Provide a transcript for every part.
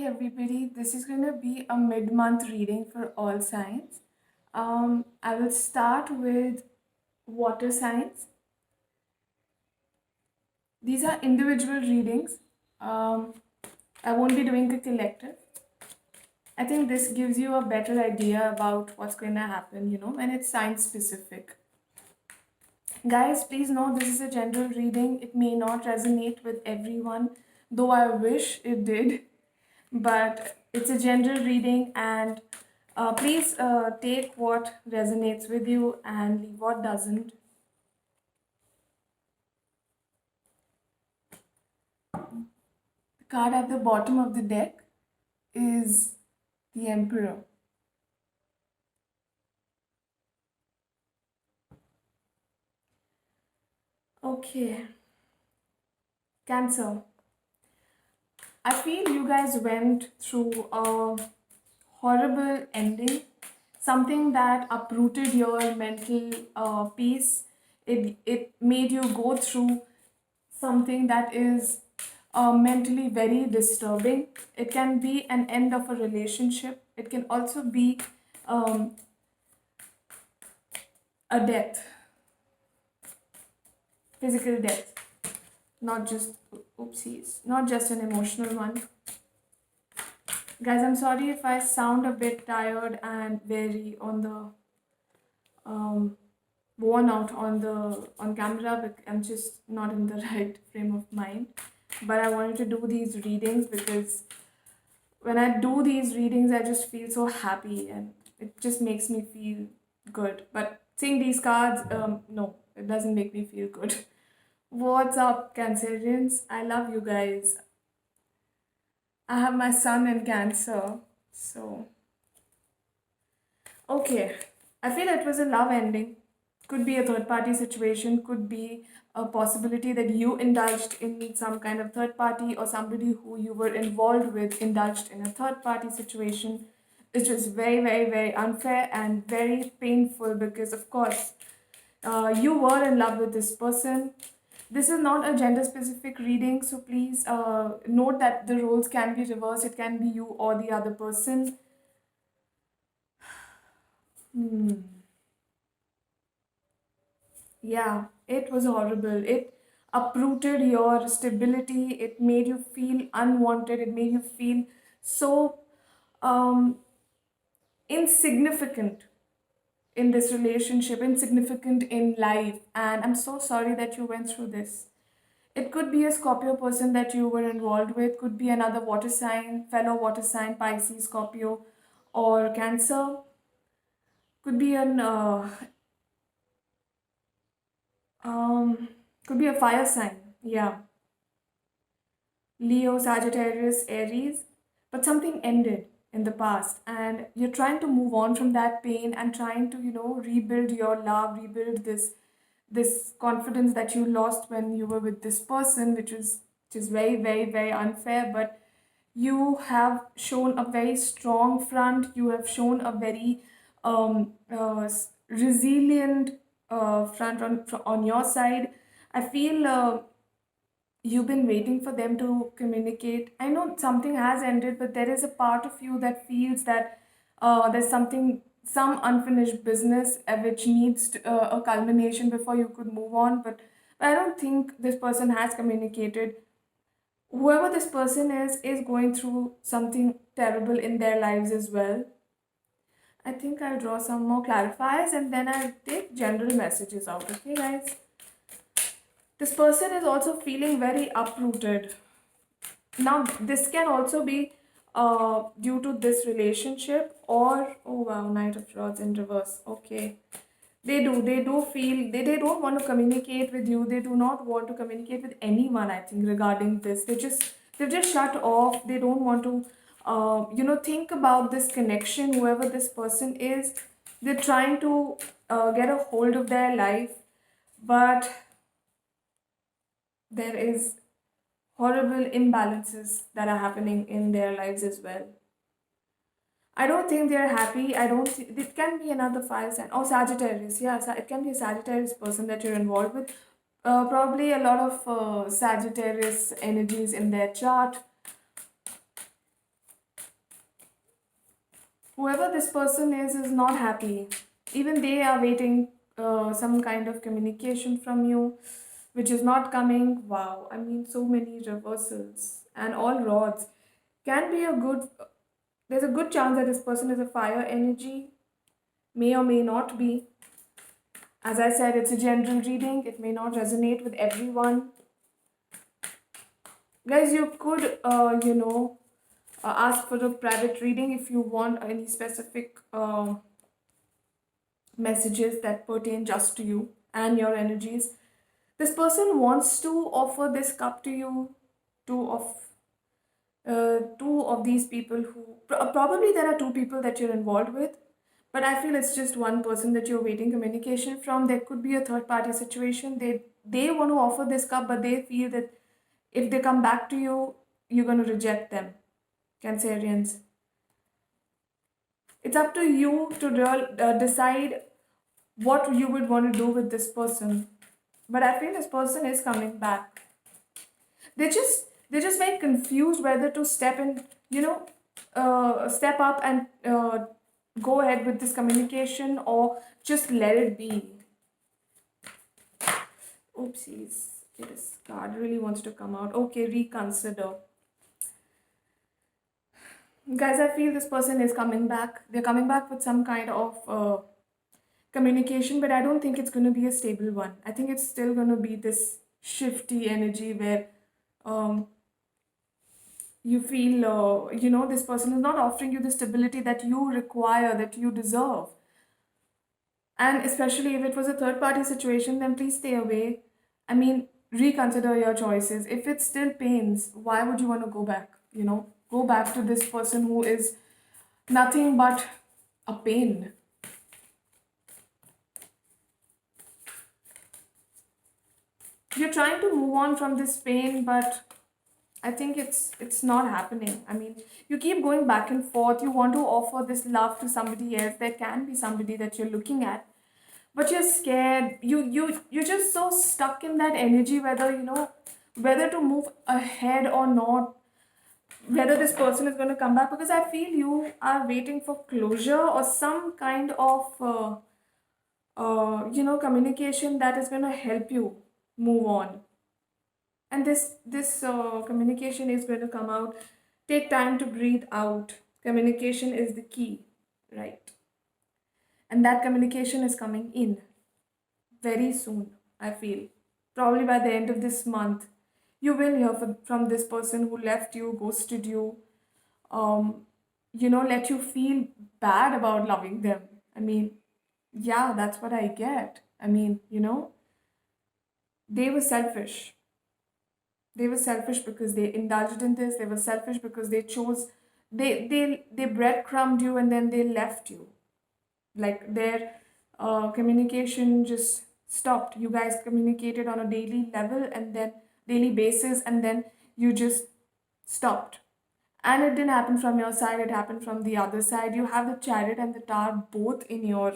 everybody. This is going to be a mid-month reading for all signs. I will start with water signs. These are individual readings. Um, I won't be doing a collective. I think this gives you a better idea about what's going to happen, when it's sign specific. Guys, please know this is a general reading. It may not resonate with everyone, though I wish it did. But it's a general reading, and please take what resonates with you and leave what doesn't. The card at the bottom of the deck is the Emperor. Okay, Cancer. I feel you guys went through a horrible ending, something that uprooted your mental peace. It made you go through something that is mentally very disturbing. It can be an end of a relationship. It can also be um, a death, physical death, not just oopsies, not just an emotional one. Guys, I'm sorry if I sound a bit tired and very on the worn out on camera, but I'm just not in the right frame of mind. But I wanted to do these readings because when I do these readings, I just feel so happy and it just makes me feel good. But seeing these cards, no, it doesn't make me feel good. What's up, Cancerians? I love you guys. I have my sun in Cancer, so okay. I feel it was a love ending. Could be a third party situation, could be a possibility that you indulged in some kind of third party, or somebody who you were involved with indulged in a third party situation. It's just very, very, very unfair and very painful because, of course, you were in love with this person. This is not a gender specific reading, so please note that the roles can be reversed. It can be you or the other person. Yeah, it was horrible. It uprooted your stability. It made you feel unwanted. It made you feel so um, insignificant in this relationship, insignificant in life. And I'm so sorry that you went through this. It could be a Scorpio person that you were involved with, could be another water sign, fellow water sign, Pisces, Scorpio, or Cancer. Could be an um, could be a fire sign. Yeah, Leo, Sagittarius, Aries, but something ended in the past and you're trying to move on from that pain and trying to, rebuild your love, rebuild this confidence that you lost when you were with this person, which is very, very, very unfair, but you have shown a very strong front, you have shown a very resilient front on your side. I feel you've been waiting for them to communicate. I know something has ended, but there is a part of you that feels that there's some unfinished business which needs a culmination before you could move on. But I don't think this person has communicated. Whoever this person is going through something terrible in their lives as well. I think I'll draw some more clarifiers and then I'll take general messages out. Okay, guys? This person is also feeling very uprooted. Now, this can also be due to this relationship, or oh wow, Knight of Swords in reverse. Okay, they do feel they don't want to communicate with you. They do not want to communicate with anyone. I think regarding this, they've just shut off. They don't want to think about this connection. Whoever this person is, they're trying to get a hold of their life, but there is horrible imbalances that are happening in their lives as well. I don't think they're happy. I don't. It can be another fire sign. Oh, Sagittarius. Yeah, it can be a Sagittarius person that you're involved with. Probably a lot of Sagittarius energies in their chart. Whoever this person is not happy. Even they are waiting some kind of communication from you, which is not coming. Wow, I mean, so many reversals and all rods can be a good. There's a good chance that this person is a fire energy, may or may not be. As I said, it's a general reading, it may not resonate with everyone. Guys, you could, ask for a private reading if you want any specific messages that pertain just to you and your energies. This person wants to offer this cup to you, two of these people who probably there are two people that you're involved with, but I feel it's just one person that you're waiting communication from. There could be a third party situation. They want to offer this cup, but they feel that if they come back to you, you're going to reject them. Cancerians, it's up to you to decide what you would want to do with this person. But I feel this person is coming back. They're just very confused whether to step in, step up and go ahead with this communication or just let it be. Oopsies, this card really wants to come out. Okay, reconsider. Guys, I feel this person is coming back. They're coming back with some kind of communication, but I don't think it's going to be a stable one. I think it's still going to be this shifty energy where um, you feel, this person is not offering you the stability that you require, that you deserve. And especially if it was a third party situation, then please stay away. I mean, reconsider your choices. If it still pains, why would you want to go back? Go back to this person who is nothing but a pain. You're trying to move on from this pain, but I think it's not happening. I mean, you keep going back and forth. You want to offer this love to somebody else. There can be somebody that you're looking at, but you're scared. You're just so stuck in that energy, whether to move ahead or not, whether this person is going to come back, because I feel you are waiting for closure or some kind of communication that is going to help you move on. And this communication is going to come out. Take time to breathe out. Communication is the key, right? And that communication is coming in very soon, I feel. Probably by the end of this month, you will hear from this person who left you, ghosted you, um, let you feel bad about loving them. I mean, yeah, that's what I get. I mean, they were selfish. They were selfish because they indulged in this. They were selfish because they chose, they breadcrumbed you and then they left you. Like their communication just stopped. You guys communicated on a daily level and then daily basis, and then you just stopped. And it didn't happen from your side, it happened from the other side. You have the chariot and the tower both in your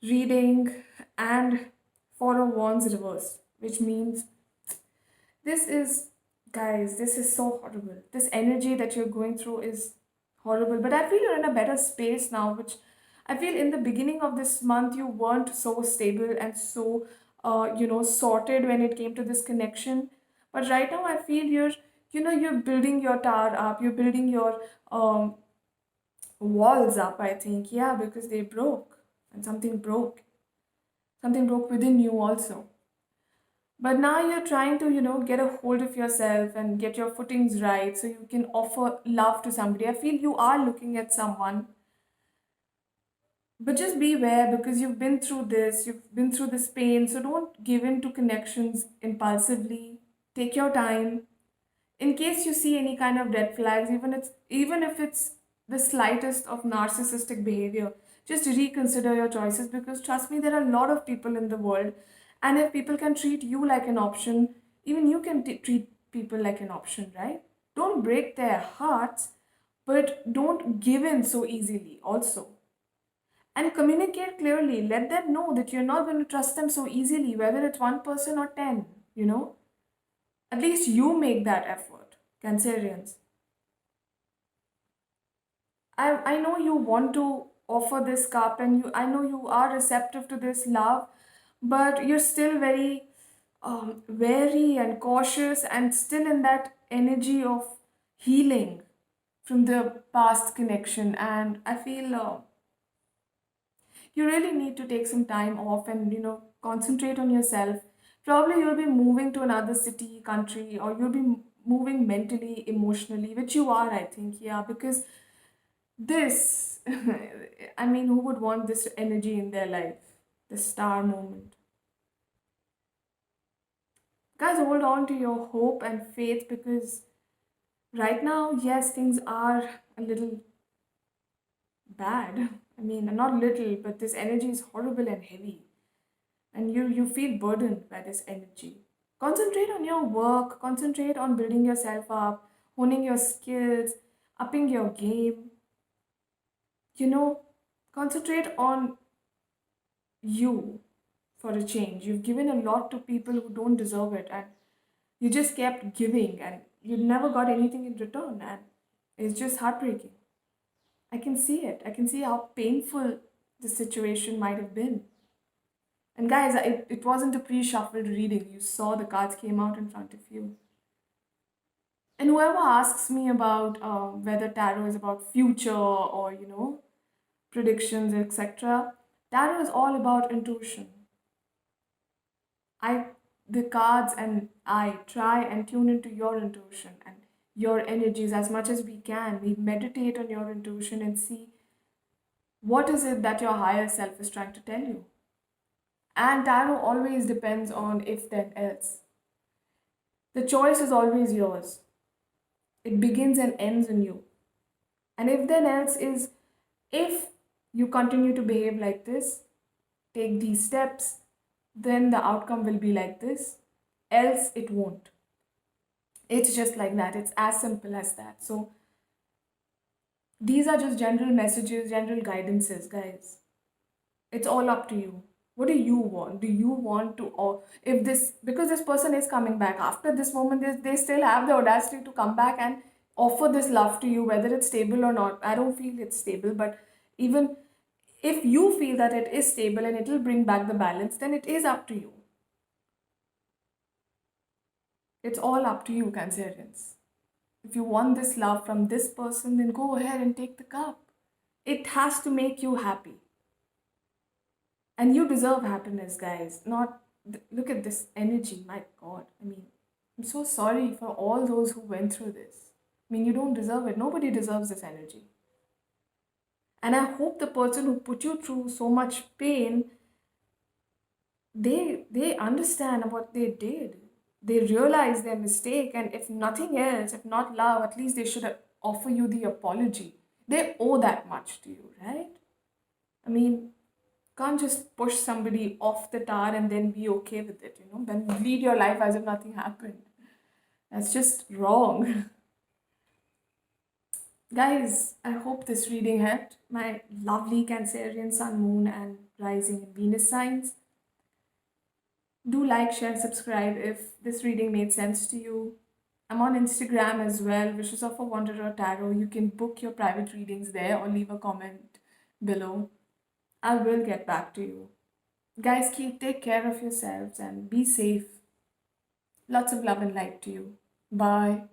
reading, and four of wands reversed, which means this is, guys, this is so horrible. This energy that you're going through is horrible. But I feel you're in a better space now, which I feel in the beginning of this month you weren't so stable and so, sorted when it came to this connection. But right now I feel you're building your tower up. You're building your walls up. I think, yeah, because they broke, and something broke. Something broke within you also. But now you're trying to, get a hold of yourself and get your footings right so you can offer love to somebody. I feel you are looking at someone, but just beware because you've been through this pain. So don't give in to connections impulsively. Take your time. In case you see any kind of red flags, even if it's the slightest of narcissistic behavior, just reconsider your choices, because trust me, there are a lot of people in the world, and if people can treat you like an option, even you can treat people like an option, right? Don't break their hearts, but don't give in so easily also. And communicate clearly. Let them know that you're not going to trust them so easily, whether it's one person or 10, you know? At least you make that effort, Cancerians. I know you want to offer this cup, and I know you are receptive to this love, but you're still very wary and cautious and still in that energy of healing from the past connection. And I feel you really need to take some time off and, concentrate on yourself. Probably you'll be moving to another city, country, or you'll be moving mentally, emotionally, which you are, I think. Yeah, because this, I mean, who would want this energy in their life? The star moment. Guys, hold on to your hope and faith, because right now, yes, things are a little bad. I mean, not little, but this energy is horrible and heavy. And you feel burdened by this energy. Concentrate on your work, concentrate on building yourself up, honing your skills, upping your game. You know, concentrate on you for a change. You've given a lot to people who don't deserve it, and you just kept giving, and you never got anything in return, and it's just heartbreaking. I can see it. I can see how painful the situation might have been. And guys, it wasn't a pre-shuffled reading. You saw the cards came out in front of you. And whoever asks me about whether tarot is about future or, predictions, etc., tarot is all about intuition. I the cards and I try and tune into your intuition and your energies as much as we can. We meditate on your intuition and see what is it that your higher self is trying to tell you. And tarot always depends on if then else. The choice is always yours. It begins and ends in you. And if then else is if you continue to behave like this, take these steps, then the outcome will be like this. Else it won't. It's just like that. It's as simple as that. So these are just general messages, general guidances, guys. It's all up to you. What do you want? Do you want to, or if this, because this person is coming back after this moment, they still have the audacity to come back and offer this love to you, whether it's stable or not. I don't feel it's stable, but even if you feel that it is stable and it will bring back the balance, then it is up to you. It's all up to you, Cancerians. If you want this love from this person, then go ahead and take the cup. It has to make you happy. And you deserve happiness, guys. Not look at this energy. My God. I mean, I'm so sorry for all those who went through this. I mean, you don't deserve it. Nobody deserves this energy. And I hope the person who put you through so much pain, they understand what they did. They realize their mistake, and if nothing else, if not love, at least they should offer you the apology. They owe that much to you, right? I mean, can't just push somebody off the tar and then be okay with it, then lead your life as if nothing happened. That's just wrong. Guys, I hope this reading helped my lovely Cancerian Sun, Moon, and Rising and Venus signs. Do like, share, subscribe if this reading made sense to you. I'm on Instagram as well, Wishes of a Wanderer Tarot. You can book your private readings there or leave a comment below. I will get back to you. Guys, take care of yourselves and be safe. Lots of love and light to you. Bye.